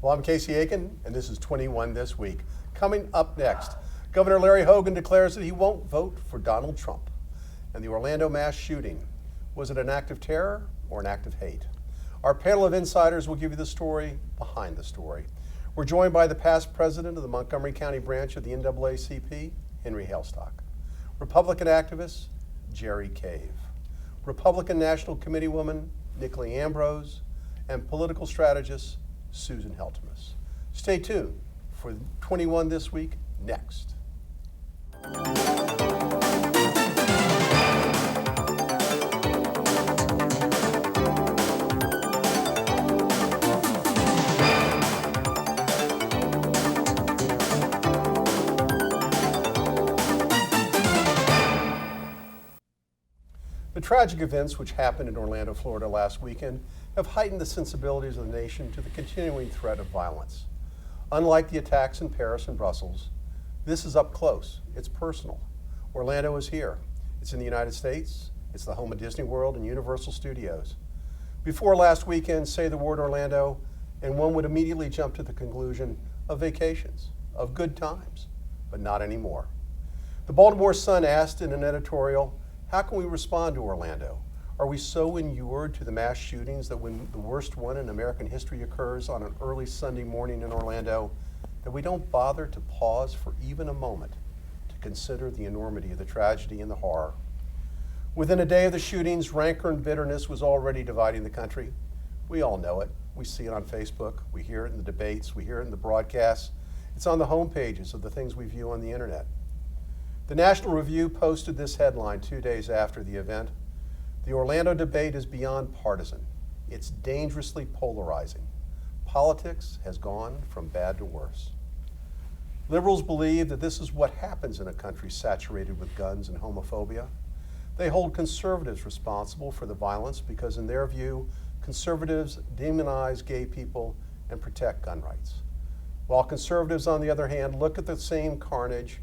Well, I'm Casey Aiken, and this is 21 This Week. Coming up next, Governor Larry Hogan declares that he won't vote for Donald Trump. And the Orlando mass shooting, was it an act of terror or an act of hate? Our panel of insiders will give you the story behind the story. We're joined by the past president of the Montgomery County branch of the NAACP, Henry Hailstock. Republican activist, Jerry Cave. Republican National Committee woman, Nicolee Ambrose. And political strategist, Susan Heltemes. Stay tuned for 21 This Week next. The tragic events which happened in Orlando, Florida last weekend have heightened the sensibilities of the nation to the continuing threat of violence. Unlike the attacks in Paris and Brussels, this is up close, it's personal. Orlando is here. It's in the United States, it's the home of Disney World and Universal Studios. Before last weekend, say the word Orlando, and one would immediately jump to the conclusion of vacations, of good times, but not anymore. The Baltimore Sun asked in an editorial, how can we respond to Orlando? Are we so inured to the mass shootings that when the worst one in American history occurs on an early Sunday morning in Orlando, that we don't bother to pause for even a moment to consider the enormity of the tragedy and the horror? Within a day of the shootings, rancor and bitterness was already dividing the country. We all know it. We see it on Facebook. We hear it in the debates. We hear it in the broadcasts. It's on the homepages of the things we view on the internet. The National Review posted this headline 2 days after the event. The Orlando debate is beyond partisan. It's dangerously polarizing. Politics has gone from bad to worse. Liberals believe that this is what happens in a country saturated with guns and homophobia. They hold conservatives responsible for the violence because, in their view, conservatives demonize gay people and protect gun rights. While conservatives, on the other hand, look at the same carnage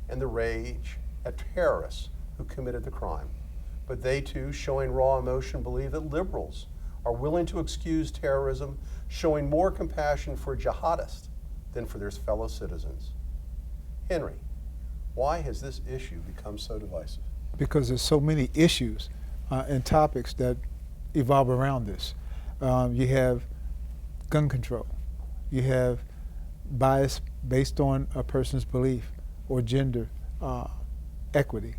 and the rage at terrorists who committed the crime. But they too, showing raw emotion, believe that liberals are willing to excuse terrorism, showing more compassion for jihadists than for their fellow citizens. Henry, why has this issue become so divisive? Because there's so many issues and topics that evolve around this. You have gun control. You have bias based on a person's belief or gender equity.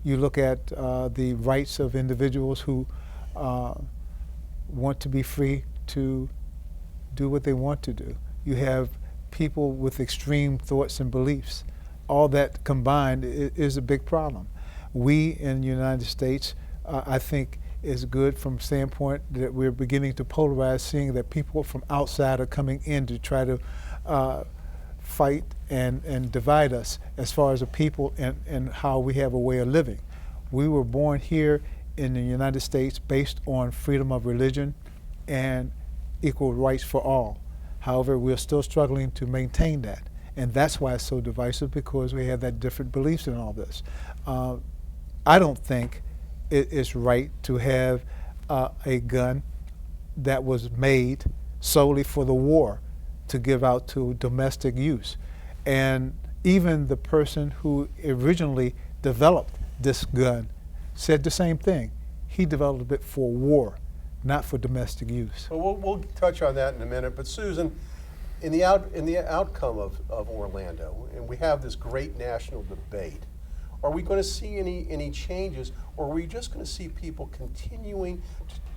You look at the rights of individuals who want to be free to do what they want to do. You have people with extreme thoughts and beliefs. All that combined is a big problem. We in the United States, I think, is good from the standpoint that we're beginning to polarize, seeing that people from outside are coming in to try to fight and divide us as far as a people and how we have a way of living. We were born here in the United States based on freedom of religion and equal rights for all. However, we're still struggling to maintain that. And that's why it's so divisive, because we have that different beliefs in all this. I don't think it is right to have a gun that was made solely for the war to give out to domestic use. And even the person who originally developed this gun said the same thing. He developed it for war, not for domestic use. Well, we'll touch on that in a minute, but Susan, in the outcome of Orlando, and we have this great national debate, are we going to see any changes, or are we just going to see people continuing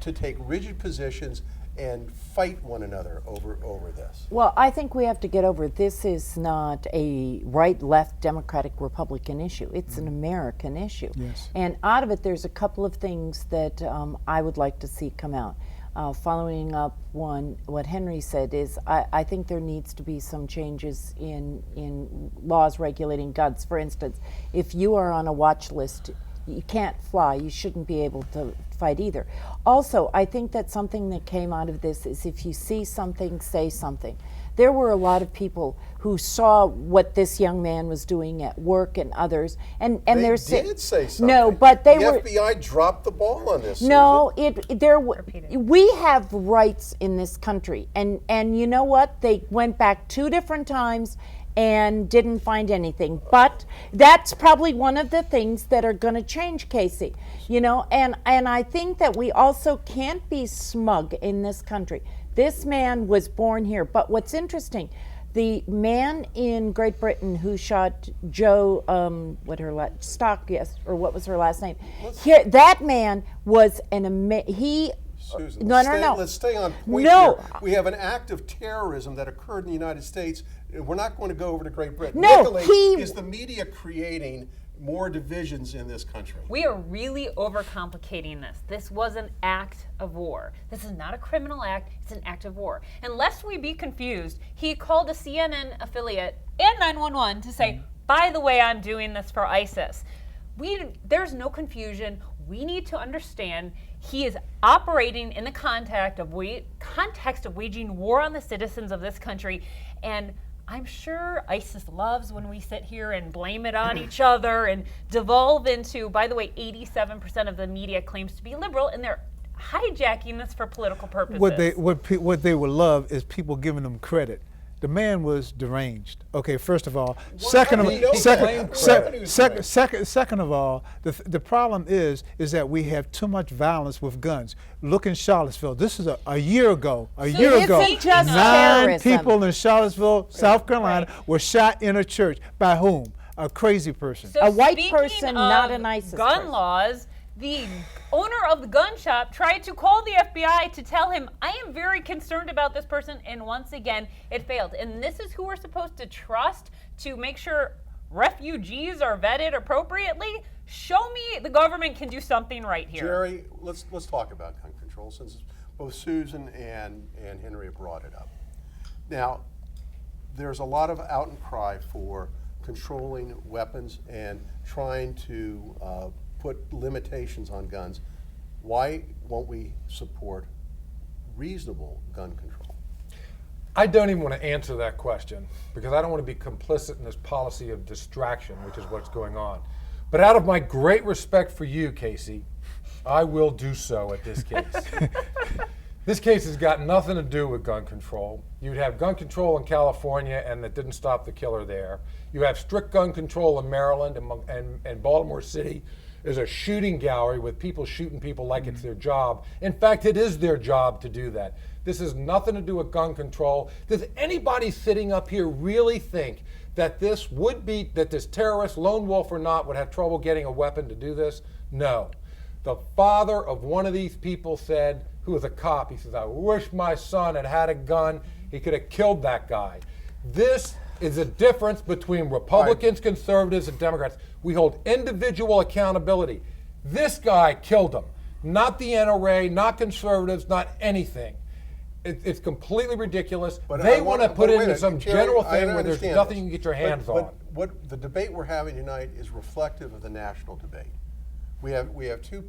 to take rigid positions and fight one another over this? Well, I think we have to get over this is not a right-left Democratic Republican issue. It's an American issue. Yes. And out of it, there's a couple of things that I would like to see come out. Following up what Henry said is I think there needs to be some changes in laws regulating guns. For instance, if you are on a watch list, you can't fly. You shouldn't be able to justified either. Also, I think that something that came out of this is if you see something, say something. There were a lot of people who saw what this young man was doing at work and others, and They they're did say something. No, but they the were. FBI dropped the ball on this. No, Susan. we have rights in this country, and you know what? They went back 2 different times and didn't find anything. But that's probably one of the things that are going to change, Casey. You know, and I think that we also can't be smug in this country. This man was born here, but what's interesting, the man in Great Britain who shot Joe, Stock, yes, or what was her last name? Here, that man was Susan, No. Let's stay on point No. here. We have an act of terrorism that occurred in the United States. We're not going to go over to Great Britain. No, Nicolee, is the media creating more divisions in this country? We are really overcomplicating this. This was an act of war. This is not a criminal act, it's an act of war. And lest we be confused, he called a CNN affiliate and 911 to say, by the way, I'm doing this for ISIS. There's no confusion. We need to understand he is operating in the context of waging war on the citizens of this country. And I'm sure ISIS loves when we sit here and blame it on each other and devolve into, by the way, 87% of the media claims to be liberal, and they're hijacking this for political purposes. What they would love is people giving them credit. The man was deranged. Okay, first of all. Second of all, the problem is that we have too much violence with guns. Look in Charlottesville. This is a year ago. A year ago, isn't just 9 terrorism. people in Charlottesville, South Carolina, were shot in a church. By whom? A crazy person. So A white speaking person, not of an ISIS gun person. laws, the owner of the gun shop tried to call the FBI to tell him, I am very concerned about this person, and once again, it failed. And this is who we're supposed to trust to make sure refugees are vetted appropriately? Show me the government can do something right here. Jerry, let's talk about gun control since both Susan and Henry have brought it up. Now, there's a lot of out and cry for controlling weapons and trying to put limitations on guns. Why won't we support reasonable gun control? I don't even want to answer that question because I don't want to be complicit in this policy of distraction, which is what's going on. But out of my great respect for you, Casey, I will do so at this case. This case has got nothing to do with gun control. You'd have gun control in California, and that didn't stop the killer there. You have strict gun control in Maryland, and Baltimore City is a shooting gallery with people shooting people like it's their job. In fact, it is their job to do that. This has nothing to do with gun control. Does anybody sitting up here really think that this terrorist, lone wolf or not, would have trouble getting a weapon to do this? No. The father of one of these people said, who was a cop, he says, I wish my son had had a gun. He could have killed that guy. This is a difference between Republicans, conservatives, and Democrats. We hold individual accountability. This guy killed him, not the NRA, not conservatives, not anything. It's completely ridiculous. But they want to put it into some Jerry, general I thing where there's understand nothing this. you can get your hands on. But what the debate we're having tonight is reflective of the national debate. We have two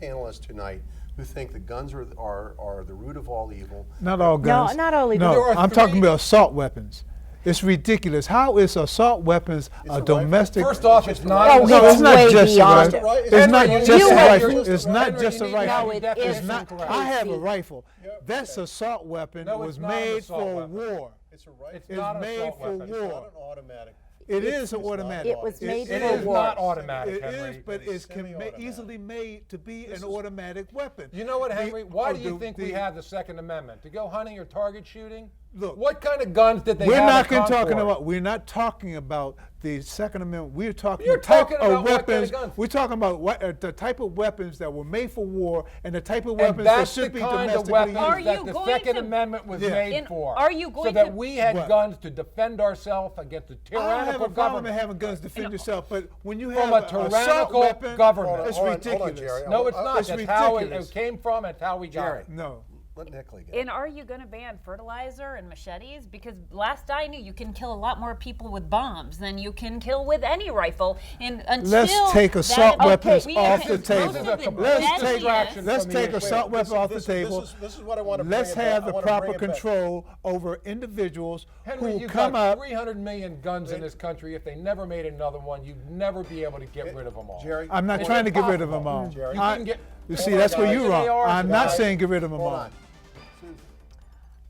panelists tonight who think that guns are the root of all evil. Not all guns. not all evil. No, There are I'm talking three- about assault weapons. It's ridiculous. How is assault weapons It's a a rifle. domestic? First off, it's not. Oh, No, it's it's not way just a beyond rifle. it. It's not Henry, just you a have- rifle. It's not Henry, just a you need to have rifle. No, it your It's isn't. definition not. correct. I have a Casey. rifle. Yep, That's okay. assault weapon. No, It it's was not an made assault for weapon. war. It's a rifle. It's not an made assault for weapon. It's war. not an automatic. It is It's an not automatic. It was made It for is war. not automatic, It Henry. is, but It's it can semi-automatic. easily made to be an automatic weapon. You know what, Henry? Why do you the- think we have the Second Amendment? To go hunting or target shooting? Look, What kind of guns did they We're have not at talking Concord? about. We're not talking about the Second Amendment. We're talking You're the type talking of about what kind of weapons. guns? We're talking about the type of weapons that were made for war and the type of And weapons that that's the should be kind of domestically weapons Are used. you that the going Second to- Amendment was Yeah. made And for. are you so going that to- we had What? guns to defend ourselves against the I don't have tyrannical a problem government. with having guns to defend yourself, but when you From have a assault tyrannical weapon, government. it's Hold on, ridiculous. Jerry. No, it's not. It's that's how ridiculous. it came from and how we got it. No. Let Nicolee get And are you going to ban fertilizer and machetes? Because last I knew, you can kill a lot more people with bombs than you can kill with any rifle. And until Let's take assault weapons we off have the most table. of the Let's take deadliest- assault weapons off the This table. is what I want to Let's bring it back. have I the wanna bring proper it back. control over individuals Henry, who you've come got up. 300 million guns in this country. If they never made another one, you'd never be able to get rid of them all. Jerry, I'm not It's trying to get rid of them impossible. all. Jerry. You can get- You Hold see, on, that's where guys. you're They wrong. are, I'm not guys. saying get rid of them hold all.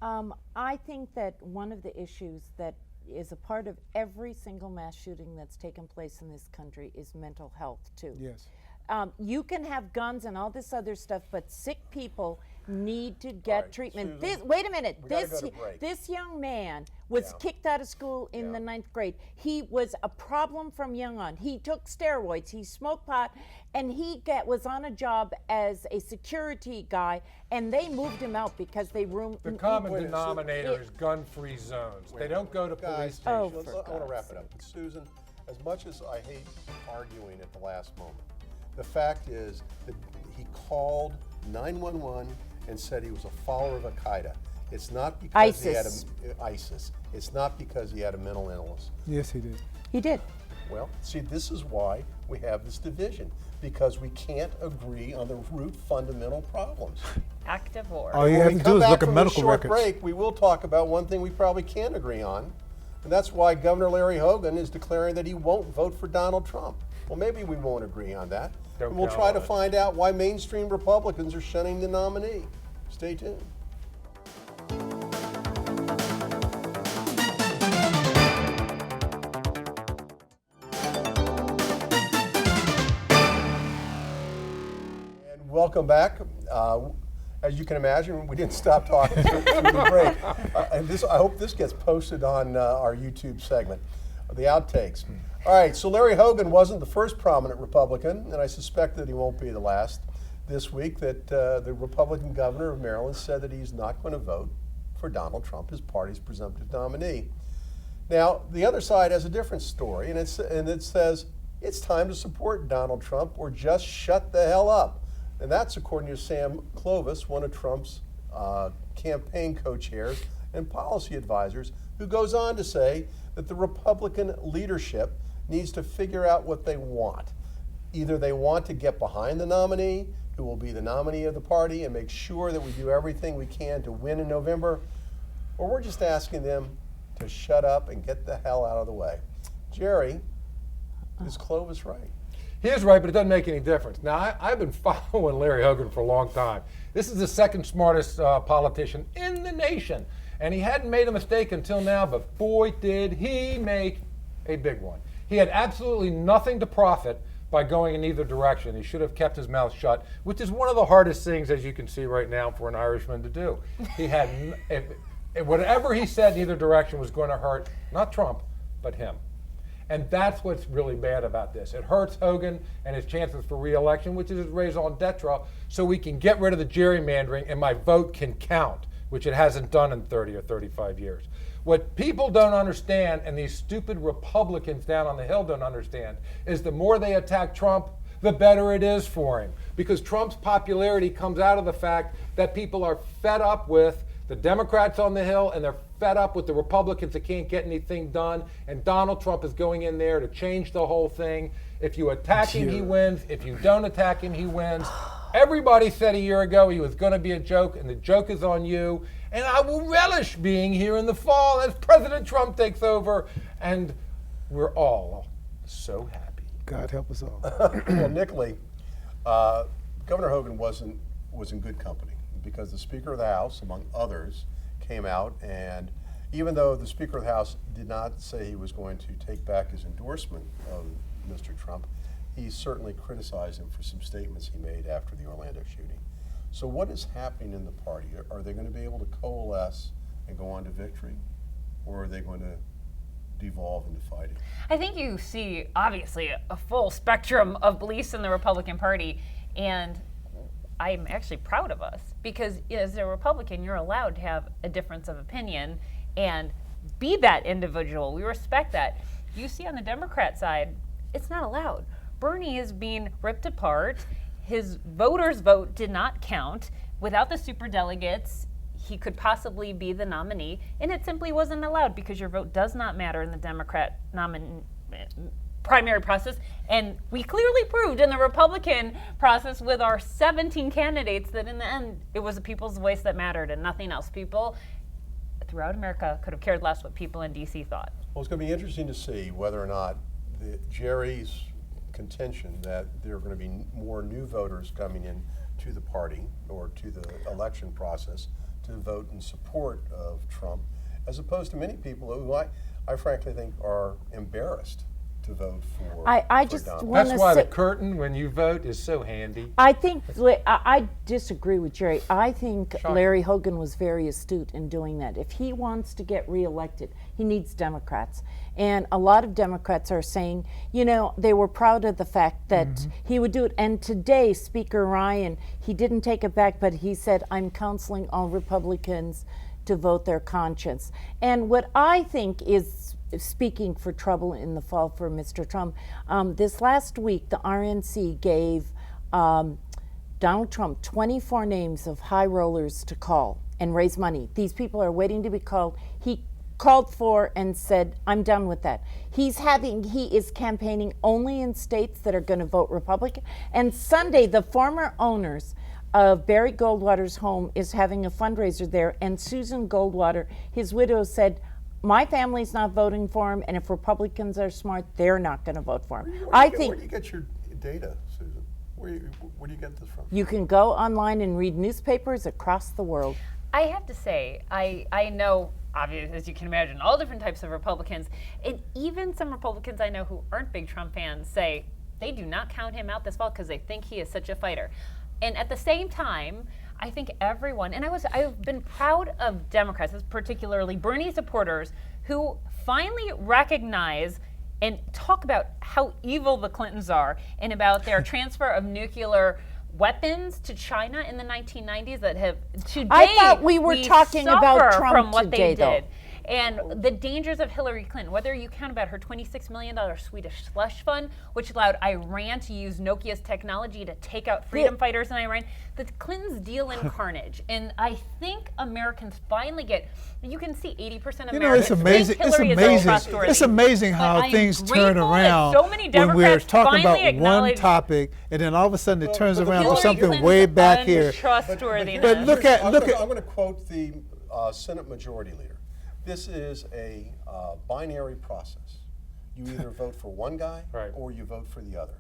on. I think that one of the issues that is a part of every single mass shooting that's taken place in this country is mental health too. Yes. You can have guns and all this other stuff, but sick people need to get right, treatment. Susan, Wait a minute. we gotta go to break. This young man was Yeah. kicked out of school in the 9th grade. He was a problem from young on. He took steroids. He smoked pot, and was on a job as a security guy. And they moved him out because they The common Wait a minute, denominator is gun-free zones. They don't go to police Guys, Oh, stations. for I want to wrap God's it up. But Susan, as much as I hate arguing at the last moment, the fact is that he called 911 and said he was a follower of Al-Qaeda. It's not because he had ISIS. ISIS. It's not because he had a mental illness. Yes, he did. He did. Well, see, this is why we have this division, because we can't agree on the root fundamental problems. Active war. All you When have we to come do is back look at from medical this short records. break, we will talk about one thing we probably can agree on, and that's why Governor Larry Hogan is declaring that he won't vote for Donald Trump. Well, maybe we won't agree on that. Don't And we'll count try on to it. find out why mainstream Republicans are shunning the nominee. Stay tuned. And welcome back. As you can imagine, we didn't stop talking through the break. And I hope this gets posted on our YouTube segment, the outtakes. All right, so Larry Hogan wasn't the first prominent Republican, and I suspect that he won't be the last this week, that the Republican governor of Maryland said that he's not going to vote for Donald Trump, his party's presumptive nominee. Now, the other side has a different story, and it says it's time to support Donald Trump or just shut the hell up. And that's according to Sam Clovis, one of Trump's campaign co-chairs and policy advisors, who goes on to say that the Republican leadership needs to figure out what they want. Either they want to get behind the nominee, who will be the nominee of the party, and make sure that we do everything we can to win in November, or we're just asking them to shut up and get the hell out of the way. Jerry, is Clovis right? He is right, but it doesn't make any difference. Now, I've been following Larry Hogan for a long time. This is the second smartest politician in the nation. And he hadn't made a mistake until now, but boy, did he make a big one. He had absolutely nothing to profit by going in either direction. He should have kept his mouth shut, which is one of the hardest things, as you can see right now, for an Irishman to do. He had, whatever he said in either direction was going to hurt, not Trump, but him. And that's what's really bad about this. It hurts Hogan and his chances for re-election, which is his raison d'etre, so we can get rid of the gerrymandering and my vote can count, which it hasn't done in 30 or 35 years. What people don't understand, and these stupid Republicans down on the Hill don't understand, is the more they attack Trump, the better it is for him. Because Trump's popularity comes out of the fact that people are fed up with the Democrats on the Hill, and they're fed up with the Republicans that can't get anything done. And Donald Trump is going in there to change the whole thing. If you attack him, he wins. If you don't attack him, he wins. Everybody said a year ago he was going to be a joke, and the joke is on you. And I will relish being here in the fall as President Trump takes over. And we're all so happy. God help us all. Well, Nicolee, Governor Hogan was in good company, because the Speaker of the House, among others, came out, and even though the Speaker of the House did not say he was going to take back his endorsement of Mr. Trump, he certainly criticized him for some statements he made after the Orlando shooting. So what is happening in the party? Are they going to be able to coalesce and go on to victory, or are they going to devolve into fighting? I think you see, obviously, a full spectrum of beliefs in the Republican Party, and I'm actually proud of us, because as a Republican, you're allowed to have a difference of opinion and be that individual. We respect that. You see on the Democrat side, it's not allowed. Bernie is being ripped apart. His voters' vote did not count. without the superdelegates, he could possibly be the nominee, and it simply wasn't allowed because your vote does not matter in the Democrat primary process. And we clearly proved in the Republican process with our 17 candidates that in the end, it was the people's voice that mattered and nothing else. People throughout America could have cared less what people in D.C. thought. Well, it's going to be interesting to see whether or not Jerry's contention that there are going to be more new voters coming in to the party or to the election process to vote in support of Trump, as opposed to many people who I frankly think are embarrassed to vote for. I for just Donald. want That's to why say, the curtain when you vote is so handy. I think I disagree with Jerry. I think Shocking. Larry Hogan was very astute in doing that. If he wants to get reelected, he needs Democrats. And a lot of Democrats are saying, you know, they were proud of the fact that he would do it. And today, Speaker Ryan, he didn't take it back, but he said, I'm counseling all Republicans to vote their conscience. And what I think is speaking for trouble in the fall for Mr. Trump, this last week, the RNC gave Donald Trump 24 names of high rollers to call and raise money. These people are waiting to be called. He called for and said, I'm done with that. He is campaigning only in states that are going to vote Republican. And Sunday, the former owners of Barry Goldwater's home is having a fundraiser there, and Susan Goldwater, his widow, said, my family's not voting for him, and if Republicans are smart, they're not going to vote for him. Where do you get your data, Susan? Where do you get this from? You can go online and read newspapers across the world. I have to say, I know, obviously, as you can imagine, all different types of Republicans, and even some Republicans I know who aren't big Trump fans say they do not count him out this fall because they think he is such a fighter. And at the same time, I think everyone, and I've been proud of Democrats, particularly Bernie supporters, who finally recognize and talk about how evil the Clintons are and about their transfer of nuclear weapons to China in the 1990s that have today I thought we were talking about suffer Trump from what today, they did. though. And the dangers of Hillary Clinton, whether you count about her $26 million Swedish slush fund, which allowed Iran to use Nokia's technology to take out freedom fighters in Iran, the Clintons deal in carnage. And I think Americans finally get, you can see 80% of You know, it's Americans amazing. think It's Hillary is amazing. untrustworthy. It's amazing But how I am things turn grateful that around so many when we're Democrats talking about finally one acknowledge topic, and then all of a sudden it turns but around to Hillary something Clinton's way back here. untrustworthiness. But look at- I'm going to quote the Senate Majority Leader. This is a binary process. You either vote for one guy Right. or you vote for the other.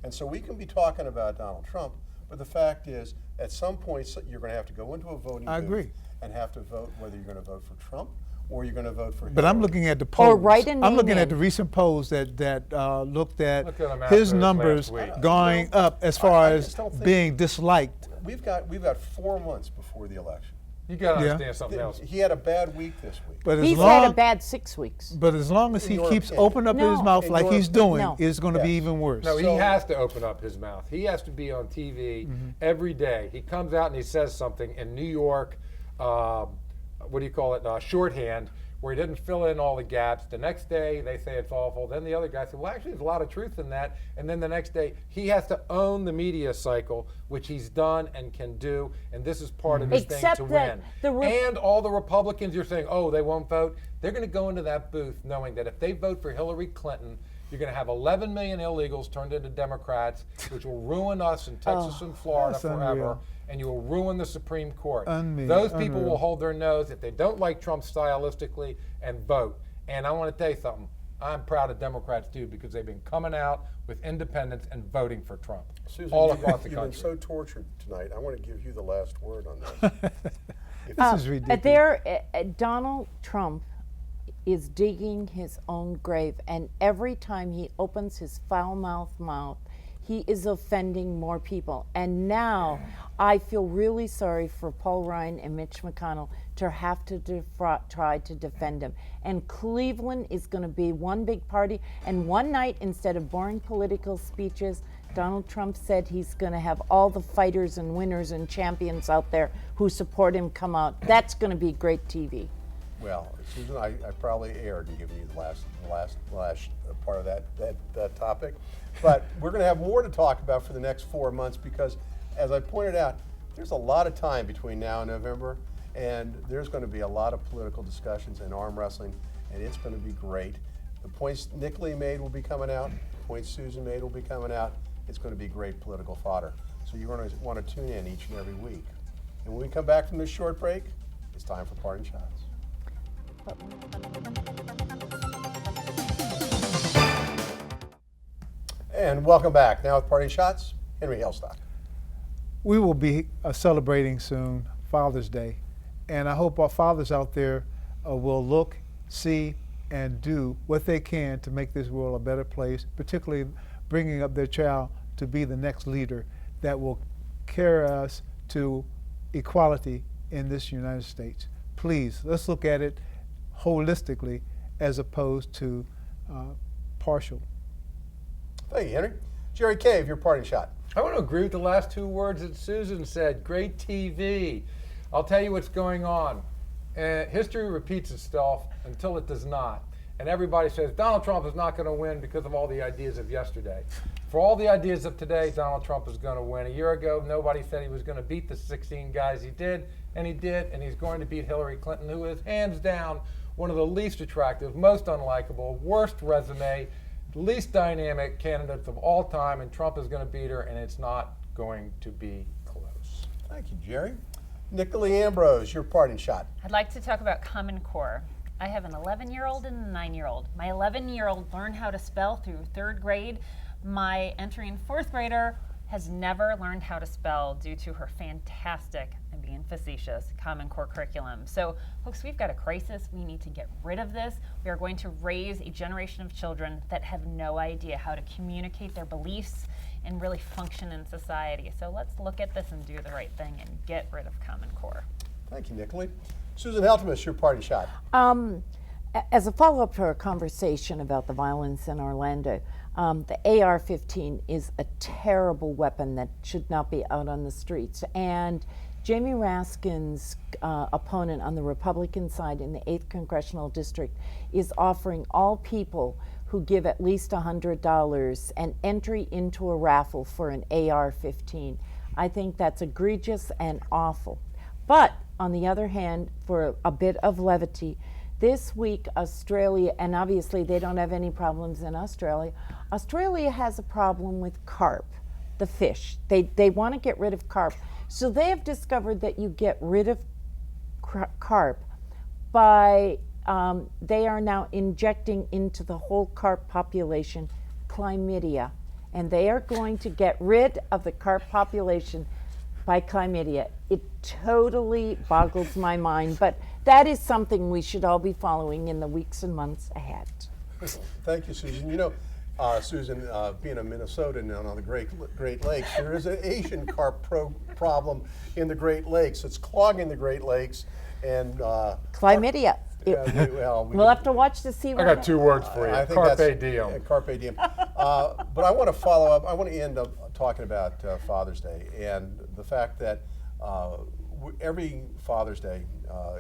And so we can be talking about Donald Trump, but the fact is, at some point, you're going to have to go into a voting I booth agree. and have to vote whether you're going to vote for Trump or you're going to vote for But I'm Hillary. looking at the polls. write a I'm name looking in. at the recent polls that looked at Look at 'em after his this numbers last week. going No, up as far I as just don't think- being disliked. We've got 4 months before the election. You got to Yeah. understand something else. He had a bad week this week. But He's as had a long, bad 6 weeks. but as long as In he your keeps opinion. opening up his No. mouth In like your he's opinion. doing, No. it's going to be Yes. even worse. No, he So- has to open up his mouth. He has to be on TV every day. He comes out and he says something in New York, what do you call it, shorthand, where he doesn't fill in all the gaps. The next day they say it's awful. Then the other guy said, well, actually, there's a lot of truth in that. And then the next day he has to own the media cycle, which he's done and can do. And this is part of his Except thing to that win. And all the Republicans you're saying, oh, they won't vote. They're going to go into that booth knowing that if they vote for Hillary Clinton, you're going to have 11 million illegals turned into Democrats, which will ruin us in Texas and Florida that's forever. unreal. And you will ruin the Supreme Court. Unreal, Those people unreal. will hold their nose if they don't like Trump stylistically and vote. And I want to tell you something. I'm proud of Democrats too because they've been coming out with independence and voting for Trump Susan, all you've across the been country. so tortured tonight. I want to give you the last word on this. This is ridiculous. Donald Trump is digging his own grave, and every time he opens his foul-mouthed mouth, he is offending more people. And now I feel really sorry for Paul Ryan and Mitch McConnell to have to try to defend him. And Cleveland is going to be one big party. And one night, instead of boring political speeches, Donald Trump said he's going to have all the fighters and winners and champions out there who support him come out. That's going to be great TV. Well, Susan, I probably erred in giving you the last part of that topic. But we're going to have more to talk about for the next 4 months because, as I pointed out, there's a lot of time between now and November, and there's going to be a lot of political discussions and arm wrestling, and it's going to be great. The points Nicolee made will be coming out. The points Susan made will be coming out. It's going to be great political fodder. So you're going to want to tune in each and every week. And when we come back from this short break, it's time for Parting Shots. And welcome back. Now with Parting Shots, Henry Hailstock. We will be celebrating soon Father's Day, and I hope our fathers out there will look, see, and do what they can to make this world a better place, particularly bringing up their child to be the next leader that will carry us to equality in this United States. Please, let's look at it holistically as opposed to partial. Thank you, Henry. Jerry Cave, your parting shot. I want to agree with the last two words that Susan said. Great TV. I'll tell you what's going on. History repeats itself until it does not. And everybody says Donald Trump is not going to win because of all the ideas of yesterday. For all the ideas of today, Donald Trump is going to win. A year ago, nobody said he was going to beat the 16 guys he did, and he's going to beat Hillary Clinton, who is hands down one of the least attractive, most unlikable, worst resume, least dynamic candidates of all time, and Trump is going to beat her, and it's not going to be close. Thank you, Jerry. Nicolee Ambrose, your parting shot. I'd like to talk about Common Core. I have an 11-year-old and a 9-year-old. My 11-year-old learned how to spell through 3rd grade. My entering 4th grader has never learned how to spell due to her fantastic, I'm being facetious, Common Core curriculum. So, folks, we've got a crisis. We need to get rid of this. We are going to raise a generation of children that have no idea how to communicate their beliefs and really function in society. So let's look at this and do the right thing and get rid of Common Core. Thank you, Nicolee. Susan Heltemes, your parting shot. As a follow-up to our conversation about the violence in Orlando, the AR-15 is a terrible weapon that should not be out on the streets. And Jamie Raskin's opponent on the Republican side in the 8th Congressional District is offering all people who give at least $100 an entry into a raffle for an AR-15. I think that's egregious and awful. But on the other hand, for a bit of levity, this week Australia, and obviously they don't have any problems in Australia, Australia has a problem with carp, the fish. They want to get rid of carp. So they have discovered that you get rid of carp by, they are now injecting into the whole carp population chlamydia. And they are going to get rid of the carp population by chlamydia. It totally boggles my mind, but that is something we should all be following in the weeks and months ahead. Thank you, Susan. You know, Susan, being a Minnesotan on the Great Lakes, there is an Asian carp problem in the Great Lakes. It's clogging the Great Lakes, and chlamydia. We'll have to watch to see what I got 2 words for you. I think Carpe that's- diem. Carpe diem. But I want to follow up. I want to end up talking about Father's Day and the fact that every Father's Day,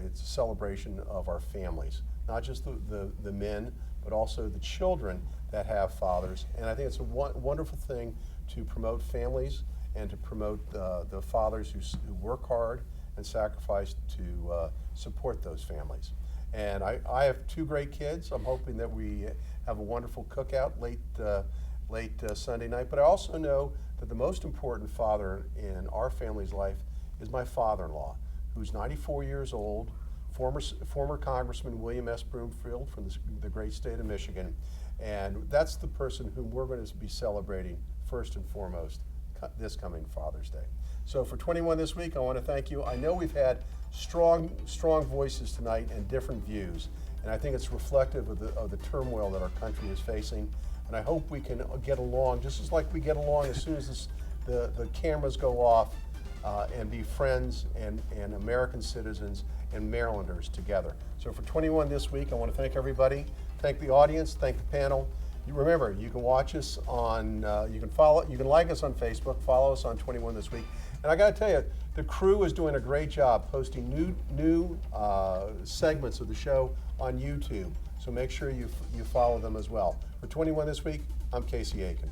it's a celebration of our families, not just the men, but also the children that have fathers. And I think it's a wonderful thing to promote families and to promote the fathers who work hard and sacrifice to support those families. And I have 2 great kids. I'm hoping that we have a wonderful cookout late Sunday night. But I also know that the most important father in our family's life is my father-in-law, who's 94 years old, former Congressman William S. Broomfield from the great state of Michigan. And that's the person whom we're going to be celebrating first and foremost this coming Father's Day. So for 21 this week, I want to thank you. I know we've had strong voices tonight and different views, and I think it's reflective of the turmoil that our country is facing. And I hope we can get along, just as like we get along as soon as the cameras go off, and be friends and American citizens and Marylanders together. So for 21 this week, I want to thank everybody, thank the audience, thank the panel. Remember, you can watch us on, you can like us on Facebook, follow us on 21 this week. And I got to tell you, the crew is doing a great job posting new segments of the show on YouTube. So make sure you follow them as well. For 21 this week, I'm Casey Aiken.